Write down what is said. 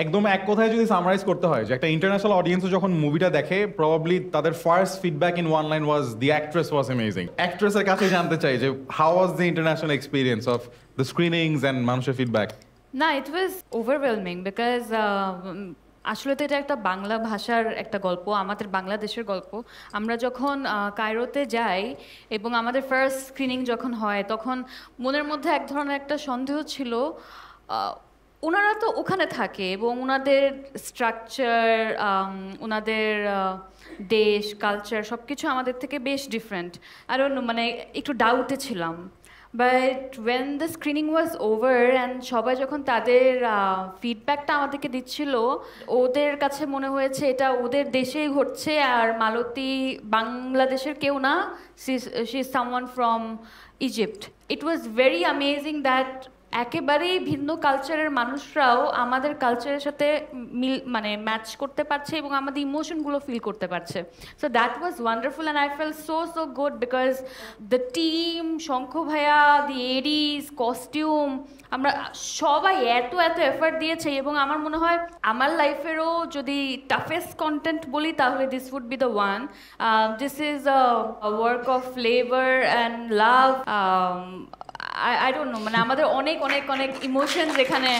একদম এক কথায় যদি সামারাইজ করতে হয় যে একটা ইন্টারন্যাশনাল অডিয়েন্সও যখন মুভিটা দেখে প্রবাবলি তাদের first feedback in one line was the actress was amazing. অ্যাক্ট্রেসের কাছে জানতে চাই যে how was the international experience of the screenings and মানুষের ফিডব্যাক? না, ইট ওয়াজ ওভারওয়েলমিং বিকজ আসলে তো এটা একটা বাংলা ভাষার একটা গল্প, আমাদের বাংলাদেশের গল্প। আমরা যখন কায়রোতে যাই এবং আমাদের ফার্স্ট স্ক্রিনিং যখন হয় তখন মনের মধ্যে এক ধরনের একটা সন্দেহ ছিল। ওনারা তো ওখানে থাকে এবং ওনাদের স্ট্রাকচার, ওনাদের দেশ, কালচার সব কিছু আমাদের থেকে বেশ ডিফারেন্ট। আর মানে একটু ডাউটে ছিলাম। But when the screening was over and সবাই যখন তাদের ফিডব্যাকটা আমাদেরকে দিচ্ছিল, ওদের কাছে মনে হয়েছে এটা ওদের দেশেই ঘটছে আর মালতী বাংলাদেশের কেউ না, she is someone from Egypt. It was very amazing that একেবারেই ভিন্ন কালচারের মানুষরাও আমাদের কালচারের সাথে মানে ম্যাচ করতে পারছে এবং আমাদের ইমোশনগুলো ফিল করতে পারছে। So that was wonderful and I fell so good because the team, Shankha ভাইয়া, দি এডিস, কস্টিউম, আমরা সবাই এত এফার্ট দিয়েছে এবং আমার মনে হয় আমার লাইফেরও যদি টাফেস্ট কন্টেন্ট বলি তাহলে this would be the one. This is a work of flavour and love. I don't know, মানে আমাদের অনেক অনেক অনেক ইমোশনস এখানে